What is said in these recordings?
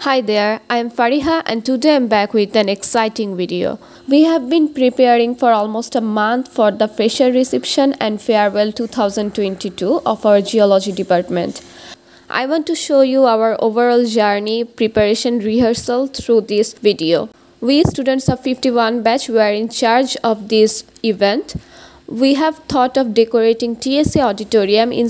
Hi there, I am Fariha and today I am back with an exciting video. We have been preparing for almost a month for the fresher reception and farewell 2022 of our geology department. I want to show you our overall journey, preparation, rehearsal through this video. We students of 51 batch were in charge of this event. We have thought of decorating TSA auditorium in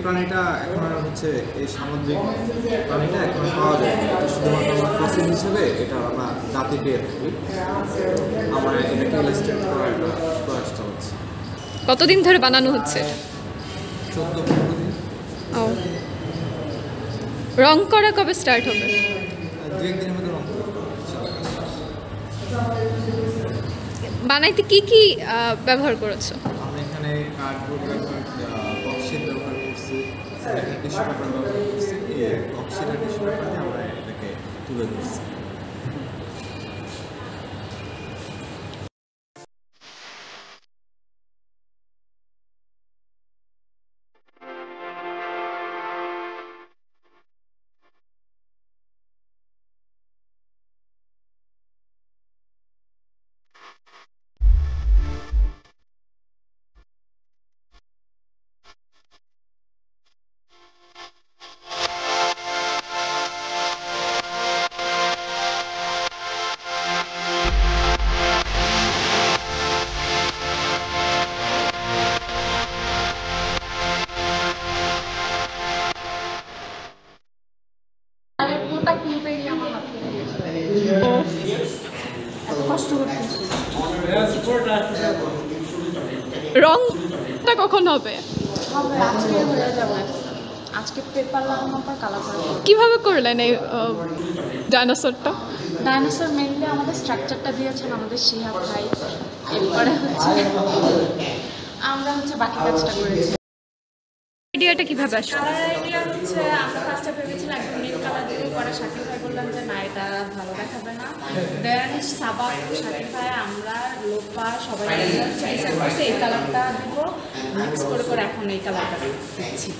প্রাণীটা এখন হচ্ছে এই সামুদ্রিক প্রাণীটা এখন পাওয়া যায় না, শুধুমাত্র আমরা ফসিল হিসেবে এটা আমরা জাতি পেয়ে থাকি। আমার এটাকে ইলাস্ট্রেট করার একটা প্রয়াসটা হচ্ছে। কতদিন ধরে বানানো হচ্ছে? 14-15 দিন। রং করা কবে স্টার্ট হবে? 2-1 দিনের মধ্যে রং করব। বানাইতে কি কি ব্যবহার করেছো? আমরা এখানে কার্ডবোর্ড ব্যবহার, বক্সিট ব্যবহার করছি, এখানে টিস্যু পেপার ব্যবহার করছি। এই বক্সিট আর টিস্যু পেপার দিয়ে আমরা এটাকে তুলে ধরছি। রংটা কখন হবে? আজকে পেপার লাগানোর পর কালার করে। কিভাবে করলেন এই ডাইনোসরটা? ডাইনোসর মেনলি আমাদের স্ট্রাকচারটা দিয়েছেন আমাদের শিহাব ভাই, এরপরে আমরা বাকি কাজটা করেছি। আইডিয়াটা কিভাবে আসলো? আইডিয়া আমরা ফার্স্টে ভেবেছিলাম একদম নীল কালার দিয়ে করা, শাকিব ভাই বললাম যে না এটা ভালো দেখাবে না, দেন সাবাক শাকিব ভাই আমরা লোপা সবাই ডিসাইড করছি এই কালারটা দিব, মিক্স করে করে এখন এই কালারটা দিচ্ছি।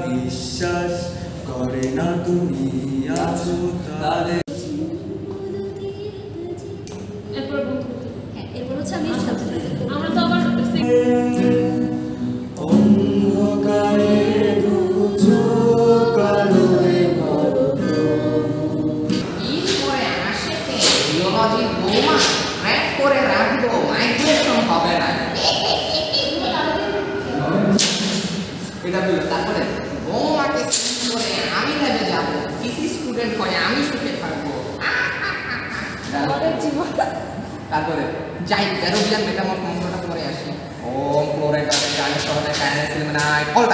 বিশ্বাস করে না তুমি আছো তাদের আমরা তো আবার অন্ধকারে দু চোখ আলোয় ভরো করে আসে জিওলজি বৌমা ট্র্যাক করে রাখবো মাইগ্রেশন হবে না এটা বললো তারপরে বৌমাকে করে আমি ল্যাবে যাবো কৃষি স্টুডেন্ট হয়ে আমি সুখে থাকবো তারপরে যাই প্যারোবিয়ান মেটামর মন্ত্রটা করে আসি ওম ক্লোরাইড গানের সহজে কায়নে সিলমেনাইট অল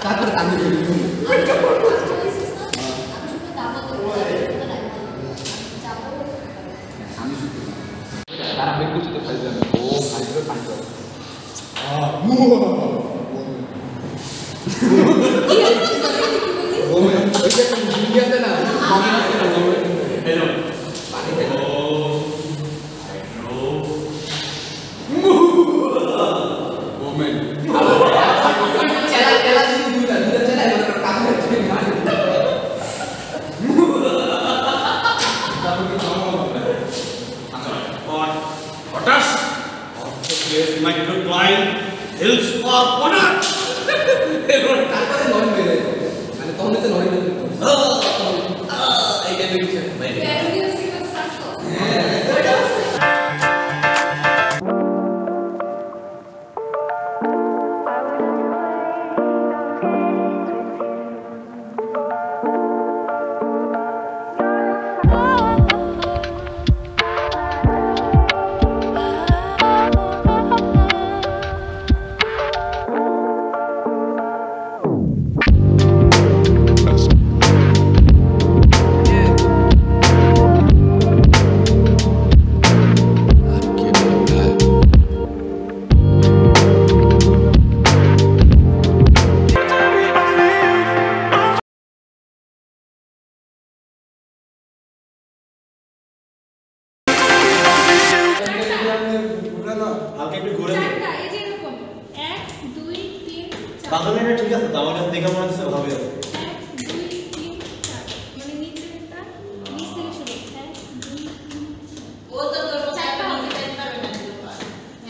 তারপরে আমি তারা আমি বুঝতে পারলাম ও hydro control Microcline hills for Bonnet. বাংলাটা ঠিক আছে তো আমার কাছে দেখা মনে হচ্ছে ভাবে আছে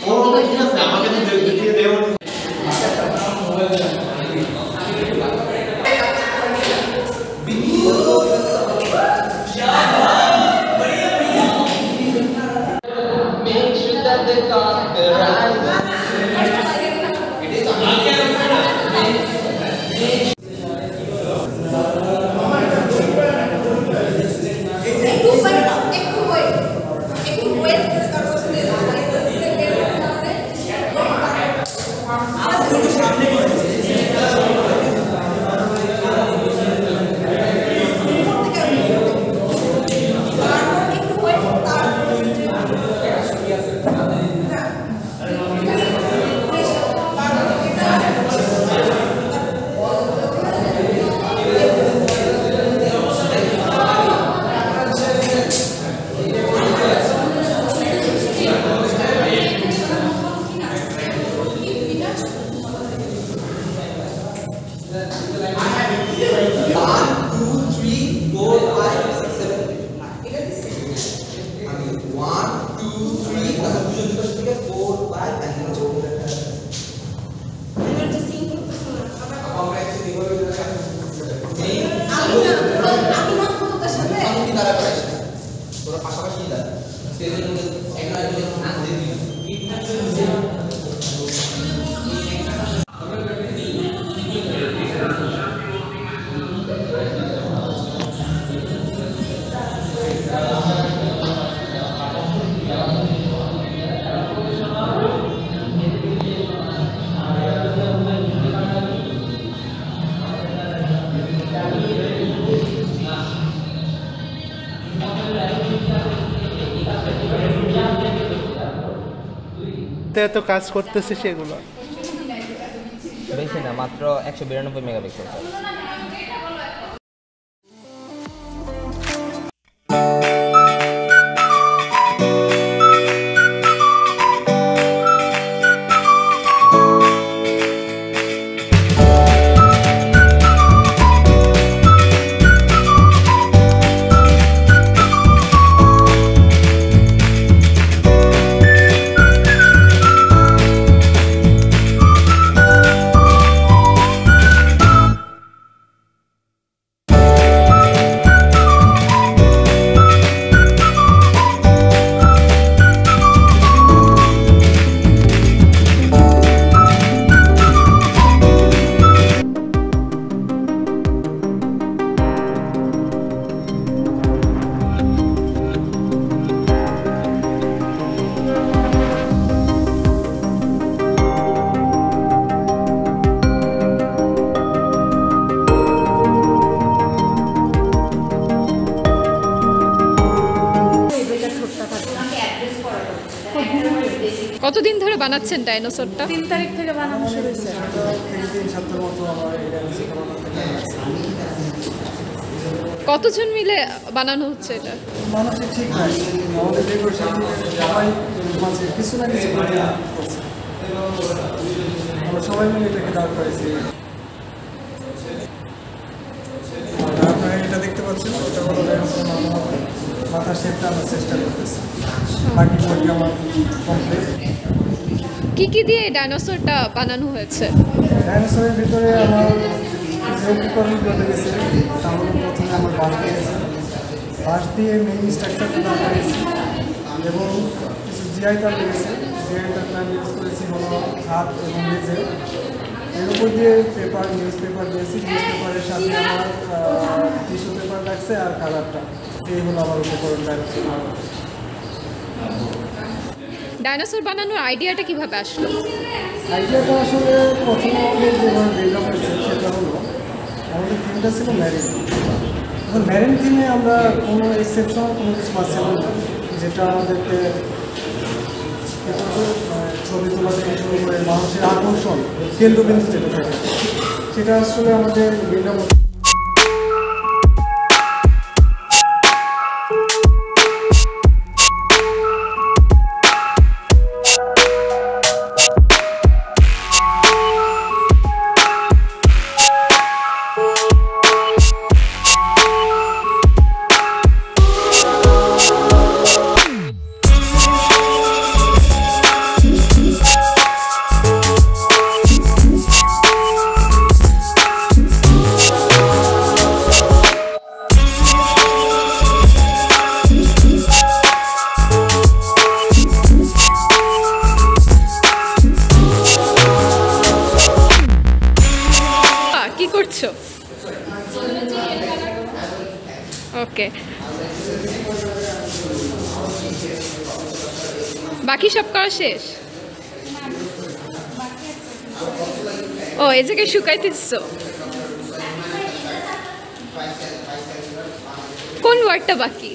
ও ঠিক আছে আমাকে তো দেখিয়ে দেওয়া make sure that they got the right এত কাজ করতেছে সেগুলো বেশি না মাত্র 192 মেগাপিক্সেল কতদিন ধরে বানাচ্ছেন ডাইনোসরটা? 3 তারিখ থেকে বানানো শুরু হয়েছে। 3 সপ্তাহ মতো আমার এই ডাইনোসরটা বানাতে লাগছে। কতজন মিলে বানানো হচ্ছে এটা? মানুষের ঠিক নাই, আমাদের ডেকোরেশন সবাই মাঝে কিছু না কিছু করছে। আমরা সবাই মিলে এটাকে দাঁড় করেছি। আপনারা এটা দেখতে পাচ্ছেন, এটা হলো ডাইনোসরের মাথার শেপটা আমরা চেষ্টা করতেছি। বাকি বডি আমার কমপ্লিট। কি কি দিয়ে ডাইনোসরটা বানানো হয়েছে? ডাইনোসরের ভিতরে আমার যে উপকরণগুলো গেছে তাহলে প্রথমে আমার বাঁশ দিয়েছে, বাঁশ দিয়ে মেইন স্ট্রাকচারটা দাঁড় করেছি এবং কিছু জিআই তার লেগেছে। জিআই তারটা আমি ইউজ করেছি হলো হাত এবং লেজে। এর উপর দিয়ে পেপার, নিউজ পেপার দিয়েছি। নিউজ পেপারের সাথে আমার টিস্যু পেপার লাগছে আর কালারটা। এই হলো আমার উপকরণ ডাইনোসর। ডাইনোসর বানানোর আইডিয়াটা কিভাবে আসলো? আইডিয়াটা আসলে প্রথমে আমাদের যেভাবে বিল্ড আপ হয়েছে সেটা হলো আমাদের থিমটা ছিল ম্যারিন। এখন ম্যারিন থিমে আমরা কোনো এক্সেপশনাল কোনো কিছু পাচ্ছিলাম না, যেটা আমাদেরকে ছবি তোলা থেকে শুরু করে মানুষের আকর্ষণ কেন্দ্রবিন্দু যেটা থাকে সেটা আসলে আমাদের বিল্ড আপ। ওকে, বাকি সব করা শেষ? ও, এই জায়গায় শুকাইতেছ? কোন ওয়ার্ডটা বাকি?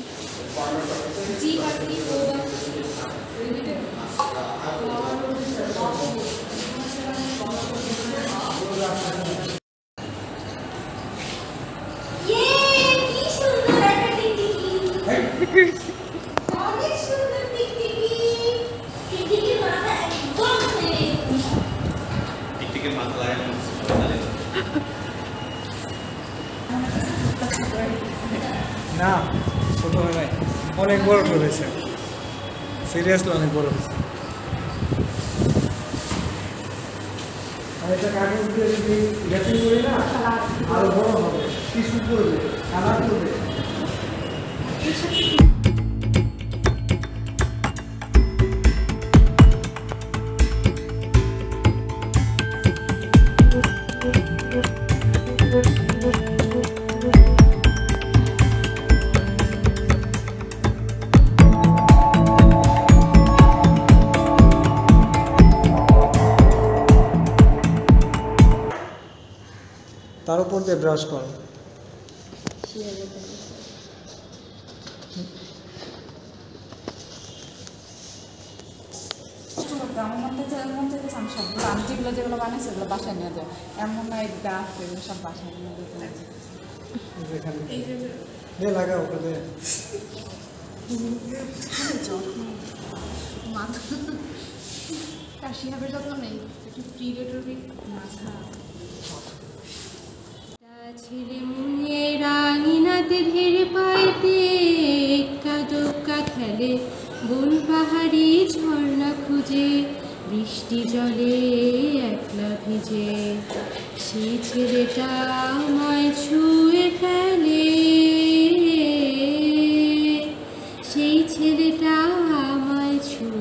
না, ছোট হয় নাই, অনেক বড় হয়েছে, সিরিয়াসলি অনেক বড় হয়েছে। আর এটা কাগজ দিয়ে যদি র্যাপিং করি না আরো বড় হবে, টিস্যু করবে, কালার করবে। তার উপর দিয়ে ব্রাশ কর। আমি যেগুলো বানাইছি সেগুলো বাসায় নিয়ে যায়, এমন নয় গাছ এগুলো সব বাসায় নিয়ে যেতে লাগাও ওখানে শিহাবের যত্ন নেই, একটু প্রিডেটরি মাথা ছেলে মুনে রাঙিনাতে ধীরে পাইতে এক্কা দোক্কা খেলে বন পাহাড়ি ঝর্ণা খুঁজে বৃষ্টি জলে একলা ভিজে সেই ছেলেটা আমায় ছুঁয়ে ফেলে, সেই ছেলেটা আমায় ছুঁয়ে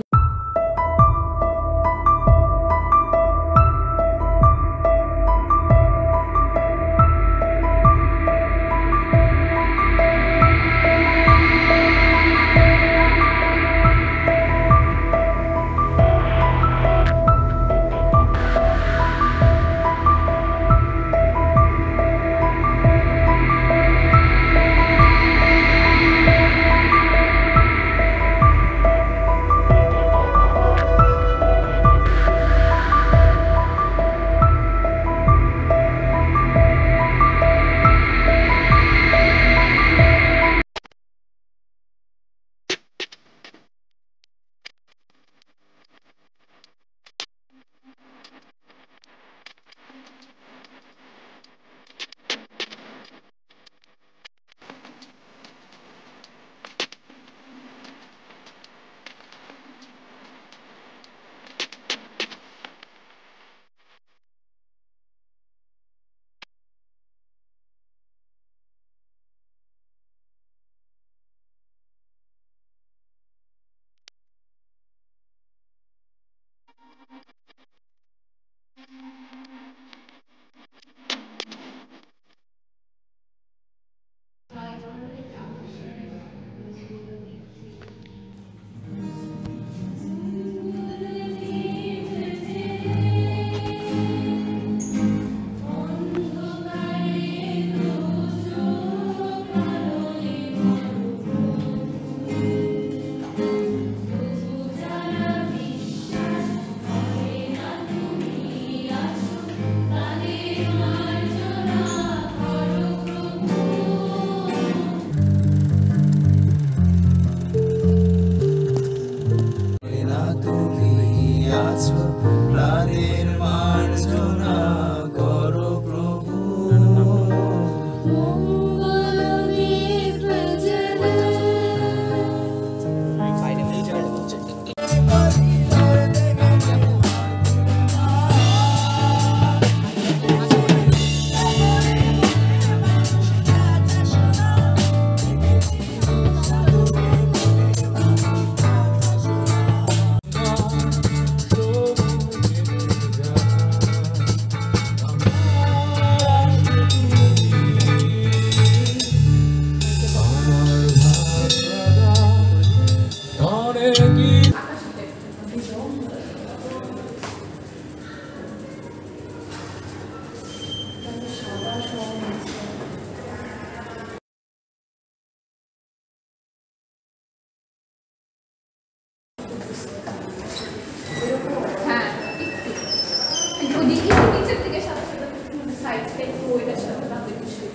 আজকে একটু এটার সাথে রাতে বসে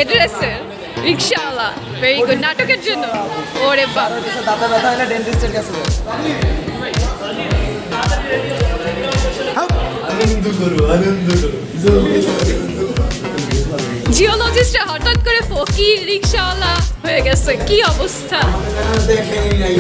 এড্রেসের রিকশাওয়ালা ভেরি গুড নাটকের জন্য ওরে বাবা দাঁতে ব্যথা হলে ডেন্টিস্টের কাছে আনন্দ করো জিওলজিস্টরা হঠাৎ করে ফকির রিকশাওয়ালা হয়ে গেছে কি অবস্থা দেখেই নাই